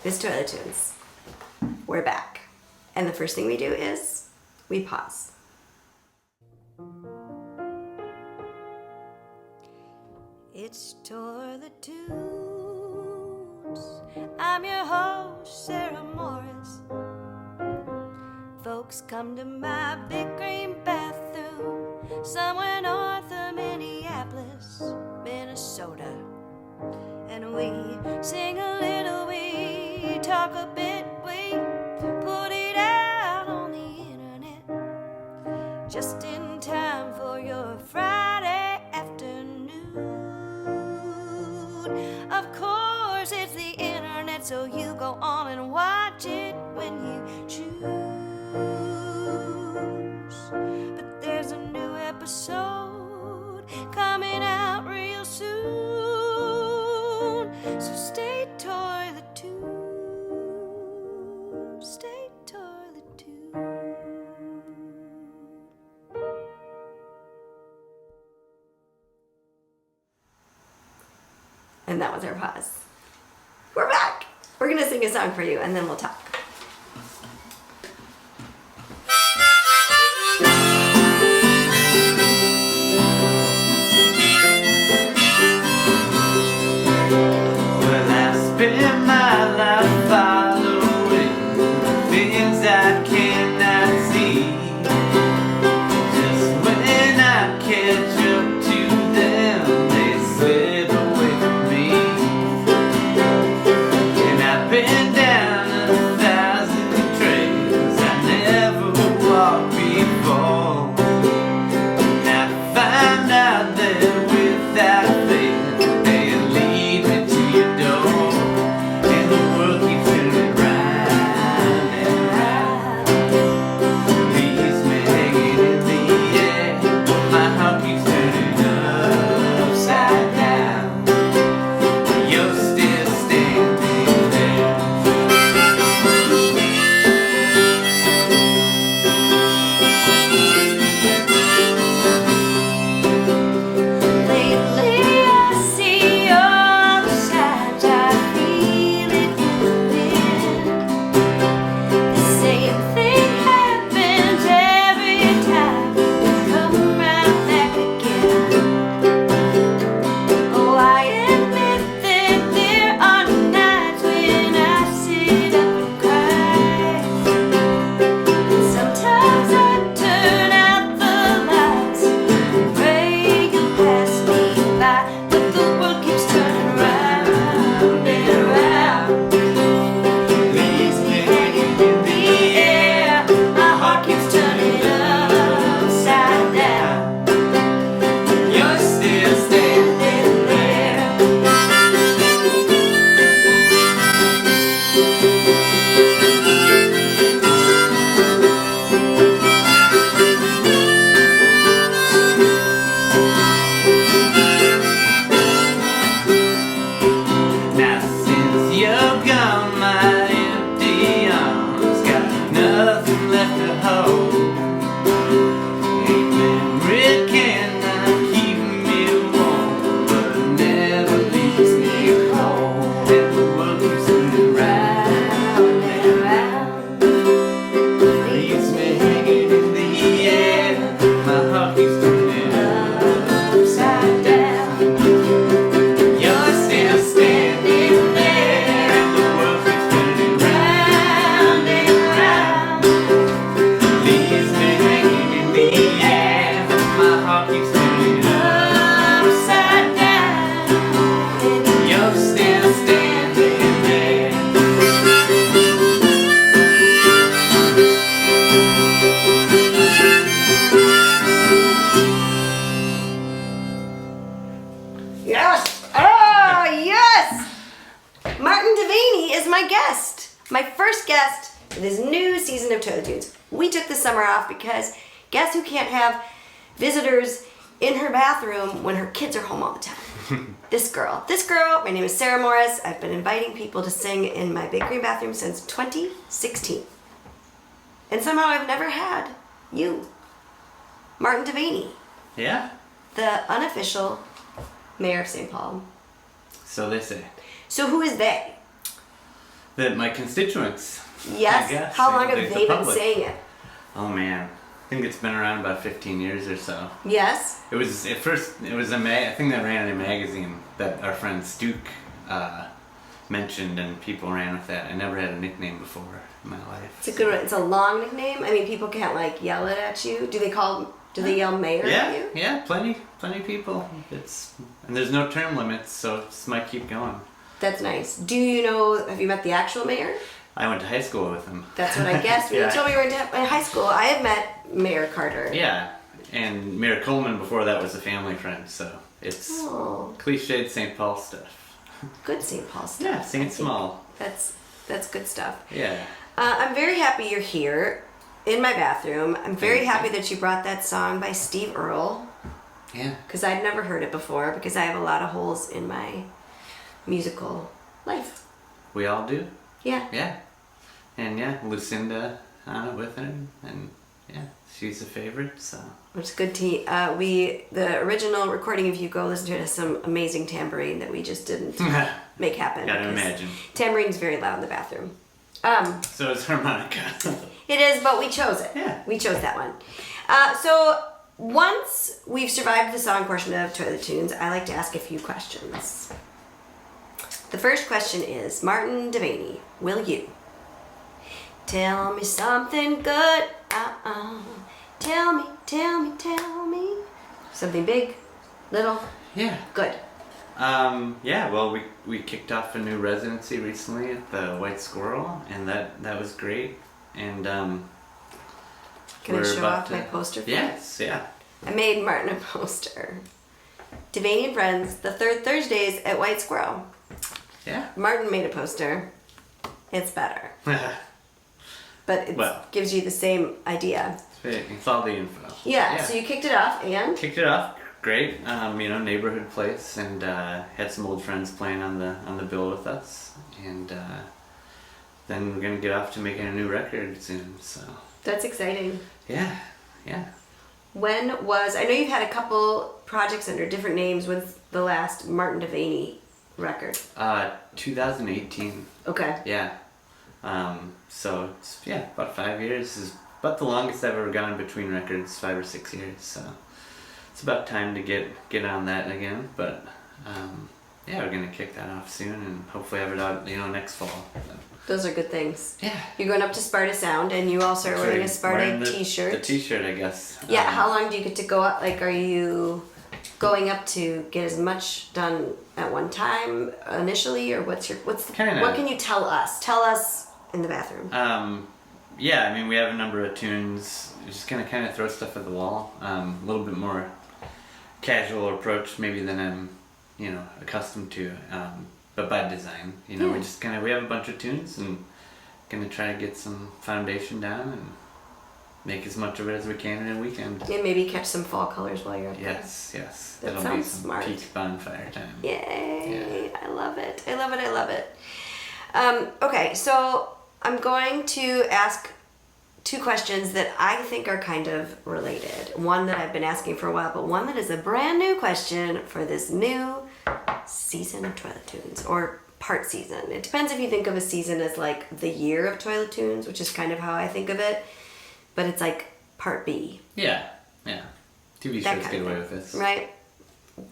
It's Toilet Tunes. We're back. And the first thing we do is we pause. It's Toilet Tunes. I'm your host, Sarah Morris. Folks come to my big green bathroom somewhere north of Minneapolis, Minnesota. And we sing a little, we talk a bit, we put it out on the internet just in time for your Friday afternoon. Of course it's the internet, so you go on and watch it when you choose. But there's a new episode coming out real soon. So stay Toilet Tuned, stay Toilet Tuned. And that was our pause. We're back. We're gonna sing a song for you and then we'll talk. Spend my life following things I cannot see. Just when I catch up to them, they slip away from me. And I've been down 1,000 trails I never walked before. And I find out that without faith, they lead me to your door. My first guest for this new season of Toilet Tunes. We took the summer off because guess who can't have visitors in her bathroom when her kids are home all the time? This girl. My name is Sarah Morris. I've been inviting people to sing in my big green bathroom since 2016. And somehow I've never had you, Martin Devaney. Yeah? The unofficial mayor of St. Paul. So they say. So who is they? That my constituents. Yes. I guess. How long The have they been public. saying it? Oh man, I think it's been around about 15 years or so. Yes. It was at first. It was I think that ran in a magazine that our friend Stuke mentioned, and people ran with that. I never had a nickname before in my life. It's a good one. It's a long nickname. I mean, people can't like yell it at you. Do they yell mayor at you? Yeah, plenty of people. And there's no term limits, so it just might keep going. That's nice. Have you met the actual mayor? I went to high school with him. That's what I guessed. When Yeah. you told me you were in high school, I have met Mayor Carter. Yeah, and Mayor Coleman before that was a family friend, so it's Oh, cliched St. Paul stuff. good St. Paul stuff. Yeah, I St. think Small. That's good stuff. Yeah. I'm very happy you're here in my bathroom. I'm very Thank you. happy that you brought that song by Steve Earle, Yeah. because I'd never heard it before, because I have a lot of holes in my musical life. We all do. Yeah. Yeah. And yeah, Lucinda on it with him, and yeah, she's a favorite, so. Which is good to the original recording, if you go listen to it, has some amazing tambourine that we just didn't make happen. Gotta because imagine. Tabourine's very loud in the bathroom. So it's harmonica. It is, but we chose it. Yeah. We chose that one. So once we've survived the song portion of Toilet Tunes, I like to ask a few questions. The first question is, Martin Devaney, will you tell me something good? Tell me. Something big, little, Yeah. good. Yeah, well, we kicked off a new residency recently at the White Squirrel, and that was great. And Can I we're show about off my poster for you? Yes, yeah. I made Martin a poster. Devaney and Friends, the third Thursdays at White Squirrel. Yeah. Martin made a poster. It's better. But it Well. gives you the same idea. It's all the info. Yeah, so you kicked it off and? Kicked it off great. Neighborhood place, and had some old friends playing on the bill with us, and then we're gonna get off to making a new record soon. So That's exciting. yeah. I know you've had a couple projects under different names. When's the last Martin Devaney record? 2018. Okay. Yeah. So it's about 5 years is about the longest I've ever gone between records, 5 or 6 years. So it's about time to get on that again. But we're gonna kick that off soon and hopefully have it out next fall. Those are good things. Yeah. You're going up to Sparta Sound and you also are wearing a Sparta t-shirt. The t-shirt, I guess. Yeah, how long do you get to go up? Like, are you going up to get as much done at one time initially, or what can you tell us? Tell us in the bathroom. We have a number of tunes. We just kind of throw stuff at the wall. A little bit more casual approach maybe than I'm, accustomed to. But by design, we just we have a bunch of tunes and gonna try to get some foundation down and make as much of it as we can in a weekend. And maybe catch some fall colors while you're up Yes. That That'll sounds be some smart. peak bonfire time. Yay! Yeah. I love it. Okay, so I'm going to ask two questions that I think are kind of related. One that I've been asking for a while, but one that is a brand new question for this new season of Toilet Tunes, or part season. It depends if you think of a season as like the year of Toilet Tunes, which is kind of how I think of it, but it's like part B. Yeah. TV That shows kind get of away thing, with this. right?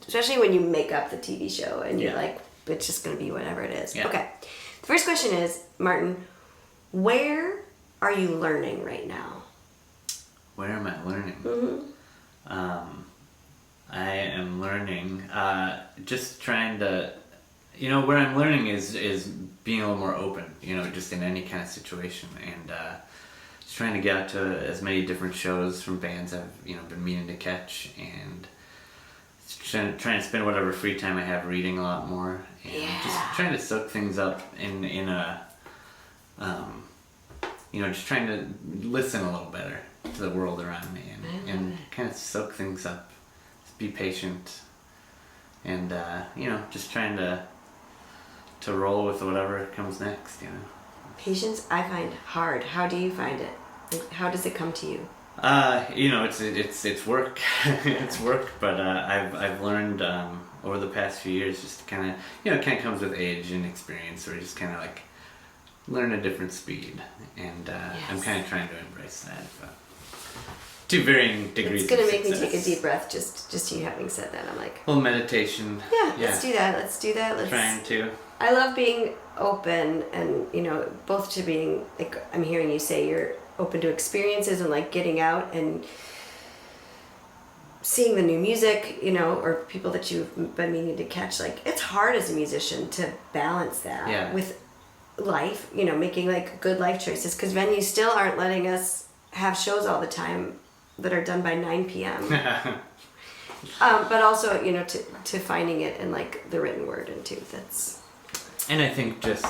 Especially when you make up the TV show and you're Yeah. like, it's just going to be whatever it is. Yeah. Okay. The first question is, Martin, where are you learning right now? Where am I learning? Mm-hmm. I am learning, just trying to, where I'm learning is being a little more open, just in any kind of situation, and just trying to get out to as many different shows from bands I've, been meaning to catch, and trying to spend whatever free time I have reading a lot more, and just trying to soak things up in a, just trying to listen a little better to the world around me, and kind of soak things up. Be patient, and just trying to roll with whatever comes next. Patience, I find hard. How do you find it? Like, how does it come to you? It's work. It's work, but I've learned over the past few years just kind of it kind of comes with age and experience, where you just kind of like learn a different speed, and I'm Yes. kind of trying to embrace that, but to varying degrees. It's gonna of make me success. take a deep breath just you having said that. I'm like, A little meditation. yeah, let's do that. Let's do that. Let's. Trying to. I love being open, and both to being like I'm hearing you say you're open to experiences and like getting out and seeing the new music, or people that you've been meaning to catch. Like it's hard as a musician to balance that with life, making like good life choices, because venues still aren't letting us have shows all the time that are done by 9 p.m. But also, to finding it in like the written word and too. And I think just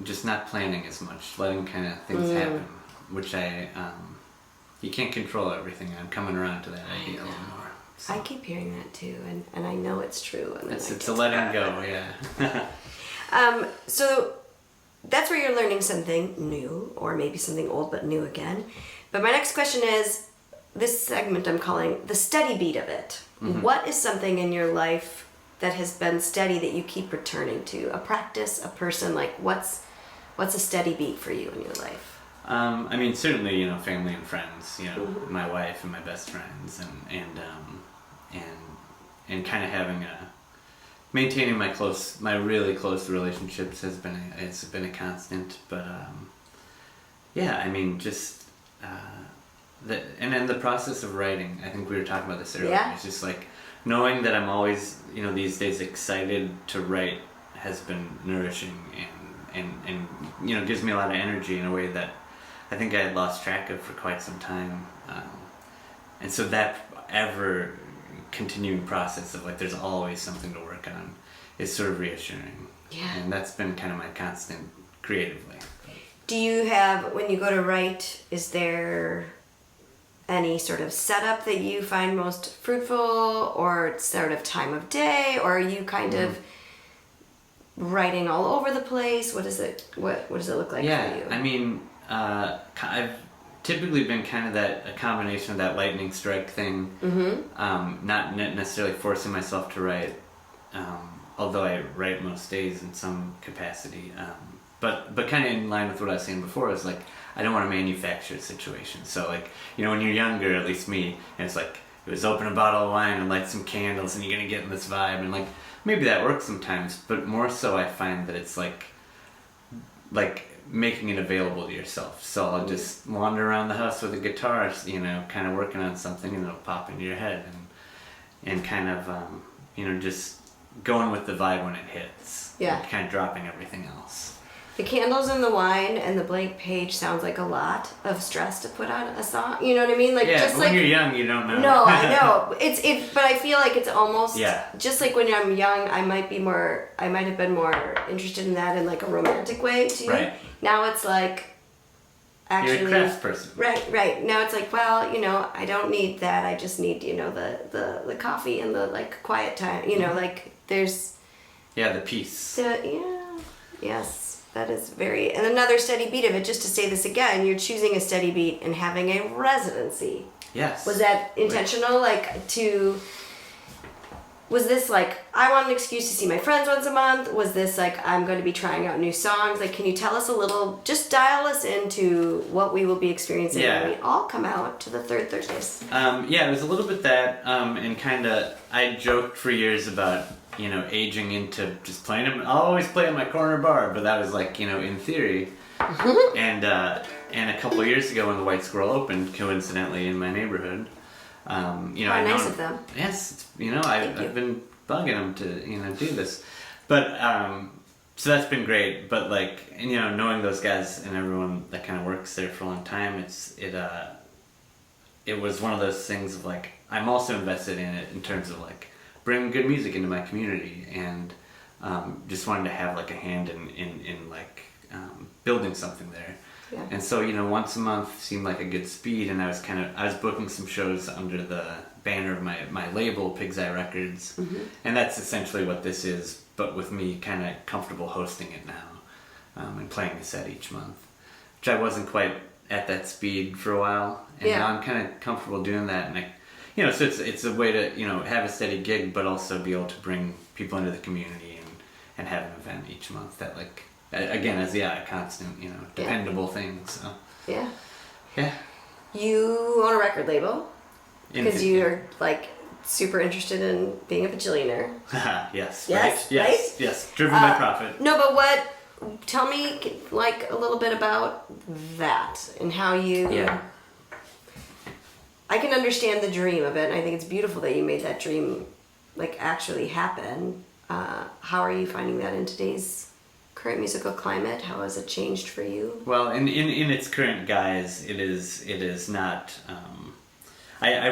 just not planning as much, letting kind of things happen, which you can't control everything. I'm coming around to that idea a little more. So. I keep hearing that too, and I know it's true. And it's a letting go, yeah. So that's where you're learning something new, or maybe something old but new again. But my next question is, this segment I'm calling the steady beat of it. Mm-hmm. What is something in your life that has been steady that you keep returning to? A practice, a person, like what's a steady beat for you in your life? Certainly, family and friends, my wife and my best friends, and kind of having maintaining my really close relationships has been a constant. But and then the process of writing. I think we were talking about this earlier. Yeah. It's just like knowing that I'm always, these days excited to write has been nourishing and gives me a lot of energy in a way that I think I had lost track of for quite some time. And so that ever continuing process of like there's always something to work on is sort of reassuring. Yeah. And that's been kind of my constant creatively. Do you have, when you go to write, is there any sort of setup that you find most fruitful, or sort of time of day, or are you kind of writing all over the place? What does it look like for you? I've typically been kind of a combination of that lightning strike thing, not necessarily forcing myself to write, although I write most days in some capacity, but kind of in line with what I was saying before, is like I don't want to manufacture a situation. So like, when you're younger, at least me, and it's like, it was open a bottle of wine and light some candles and you're gonna get in this vibe, and like maybe that works sometimes, but more so I find that it's like making it available to yourself. So I'll just wander around the house with a guitar, kind of working on something, and it'll pop into your head, and kind of just going with the vibe when it hits. Yeah. And kind of dropping everything else. The candles and the wine and the blank page sounds like a lot of stress to put on a song. You know what I mean? Like, yeah, just but when you're young, you don't know. No, I know. But I feel like it's almost just like when I'm young, I might have been more interested in that in like a romantic way too. Right. Now it's like, actually, you're a crafts person. Right. Now it's like, well, I don't need that. I just need, the coffee and the like quiet time. Like there's. Yeah, the peace. Yes. That is and another steady beat of it, just to say this again, you're choosing a steady beat and having a residency. Yes. Was that intentional? Was this like, I want an excuse to see my friends once a month? Was this like, I'm going to be trying out new songs? Like, can you tell us a little, just dial us into what we will be experiencing when we all come out to the third Thursdays? It was a little bit that, and kind of, I joked for years about, aging into just playing them. I'll always play in my corner bar, but that was like, in theory. And a couple of years ago when the White Squirrel opened, coincidentally in my neighborhood, How nice of them. Yes, I've been bugging them to, do this. But, so that's been great. But like, knowing those guys and everyone that kind of works there for a long time, it was one of those things of like, I'm also invested in it in terms of like, bring good music into my community, and just wanted to have like a hand in like building something there. Yeah. And so once a month seemed like a good speed, and I was booking some shows under the banner of my label, Pig's Eye Records, and that's essentially what this is, but with me kind of comfortable hosting it now, and playing a set each month, which I wasn't quite at that speed for a while, and now I'm kind of comfortable doing that, and so it's a way to, have a steady gig, but also be able to bring people into the community and have an event each month that like again, as a constant, dependable thing. So Yeah. yeah. You own a record label because Infinite. you're like super interested in being a bajillionaire. Yes. Yes, Right? Yes. right? Yes. Driven by profit. No, but tell me like a little bit about that and how you. Yeah. I can understand the dream of it, and I think it's beautiful that you made that dream like actually happen. How are you finding that in today's current musical climate? How has it changed for you? Well, in its current guise, it is not. I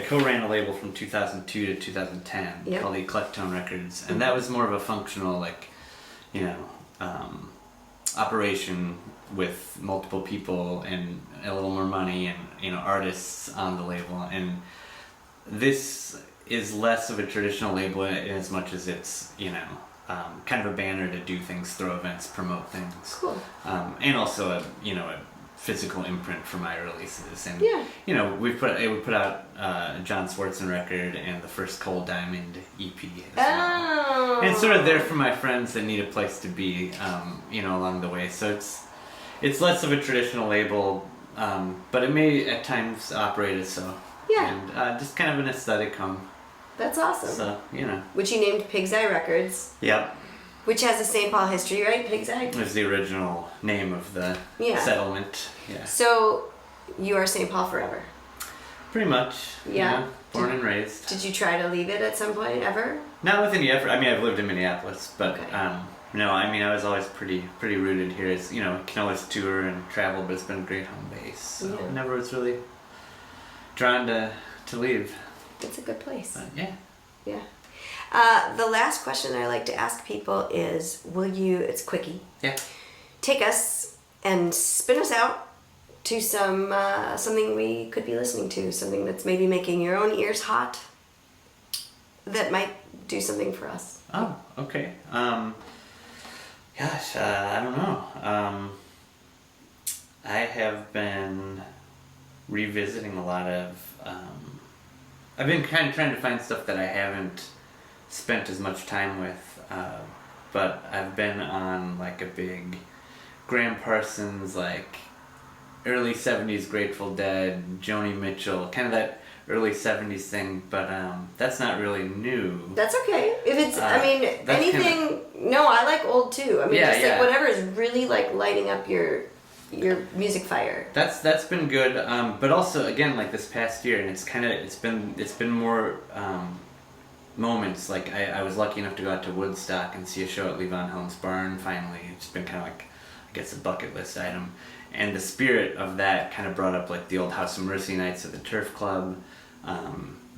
co-ran a label from 2002 to 2010 Yep. called Eclectone Records, and that was more of a functional, operation with multiple people and a little more money and artists on the label. And this is less of a traditional label in as much as it's kind of a banner to do things, throw events, promote things. Cool. And also a physical imprint for my releases. And Yeah. we put out a John Swartzen record and the first Cold Diamond EP as well. Oh. And it's sort of there for my friends that need a place to be, along the way. So it's less of a traditional label, but it may at times operate as so. Yeah. And just kind of an aesthetic home. That's awesome. So, Which you named Pig's Eye Records. Yep. Which has a St. Paul history, right? Pig's Eye? It was the original name of the settlement. Yeah. So, you are St. Paul forever? Pretty much. Yeah. Born and raised. Did you try to leave it at some point, ever? Not with any effort. I mean, I've lived in Minneapolis, but Okay. no, I mean, I was always pretty rooted here. It's, can always tour and travel, but it's been a great home base. So Yeah. I never was really drawn to leave. It's a good place. But yeah. Yeah. The last question I like to ask people is, will you, it's quickie, Yeah. take us and spin us out to something we could be listening to, something that's maybe making your own ears hot, that might do something for us. Oh, okay. Gosh, I don't know. I have been revisiting a lot of. I've been kind of trying to find stuff that I haven't spent as much time with, but I've been on like a big Graham Parsons, like early 70s Grateful Dead, Joni Mitchell, kind of that early 70s thing, but that's not really new. That's okay. If it's, I mean, that's anything, no, I like old too. I mean, Yeah, just yeah. like whatever is really like lighting up your music fire. That's been good, but also again like this past year, and it's been more moments. Like I was lucky enough to go out to Woodstock and see a show at Levon Helm's Barn. Finally, it's been kind of like I guess a bucket list item, and the spirit of that kind of brought up like the old House of Mercy nights at the Turf Club.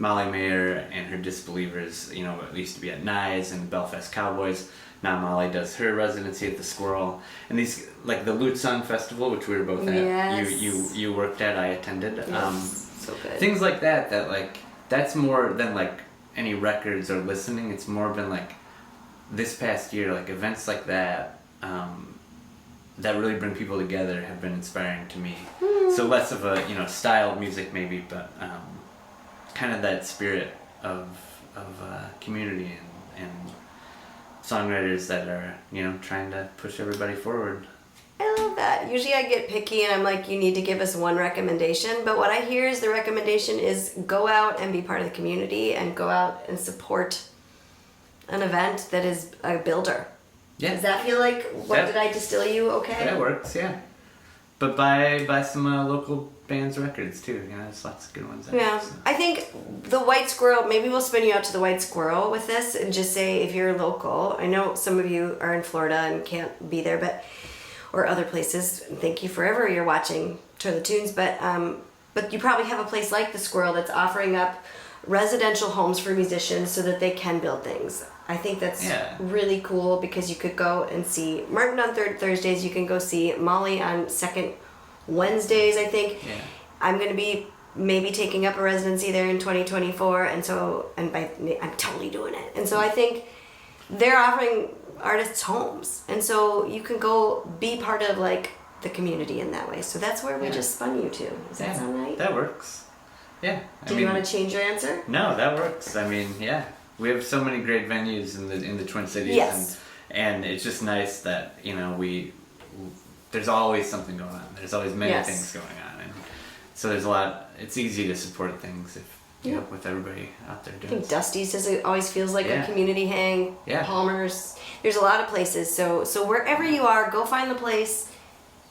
Molly Mayer and her Disbelievers, used to be at Nye's and the Belfast Cowboys. Now Molly does her residency at the Squirrel, and these like the Lutsun Festival, which we were both at. Yes. You worked at, I attended. Yes. So good. Things like that like that's more than like any records or listening. It's more been like this past year, like events like that that really bring people together have been inspiring to me. So less of a style of music maybe, but kind of that spirit of community and songwriters that are trying to push everybody forward. I love that. Usually I get picky and I'm like, you need to give us one recommendation. But what I hear is the recommendation is go out and be part of the community and go out and support an event that is a builder. Yeah. Does that feel like, did I distill you okay? That works, yeah. But buy some local bands' records too. There's lots of good ones out there, Yeah, so. I think the White Squirrel, maybe we'll spin you out to the White Squirrel with this and just say if you're local, I know some of you are in Florida and can't be there, or other places, thank you forever you're watching Turn the Tunes, but you probably have a place like the Squirrel that's offering up residential homes for musicians so that they can build things. I think that's really cool because you could go and see Martin on third Thursdays, you can go see Molly on second Wednesdays, I think. Yeah. I'm going to be maybe taking up a residency there in 2024, I'm totally doing it. And so I think they're offering artists homes, and so you can go be part of like the community in that way. So that's where we just spun you to. Does that sound right? That works. Yeah. Do you want to change your answer? No, that works. I mean, yeah. We have so many great venues in the Twin Cities, Yes. And it's just nice that, you know, there's always something going on. There's always many Yes. things going on. And so there's a lot, it's easy to support things if, you know, with everybody out there I doing think stuff. Dusty's always feels like Yeah. a community hang. Yeah. Palmer's. There's a lot of places. So wherever you are, go find the place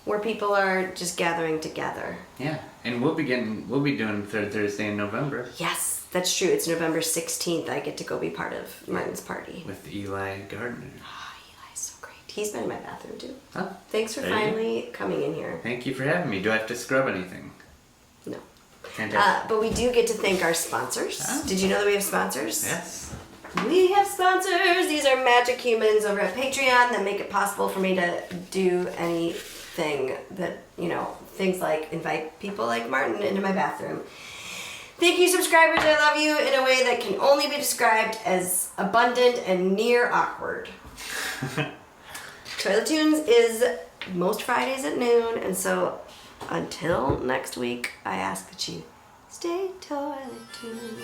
where people are just gathering together. Yeah. And we'll be doing Third Thursday in November Yes, that's true. It's November 16th. I get to go be part of Martin's party. with Eli Gardner. Oh, Eli's so great. He's been in my bathroom too. Oh, Thanks for there you go. finally coming in here. Thank you for having me. Do I have to scrub anything? No. Fantastic. But we do get to thank our sponsors. Oh. Did you know that we have sponsors? Yes. We have sponsors. These are magic humans over at Patreon that make it possible for me to do anything that, you know, things like invite people like Martin into my bathroom. Thank you, subscribers. I love you in a way that can only be described as abundant and near awkward. Toilet Tunes is most Fridays at noon, and so until next week, I ask that you stay toilet tuned.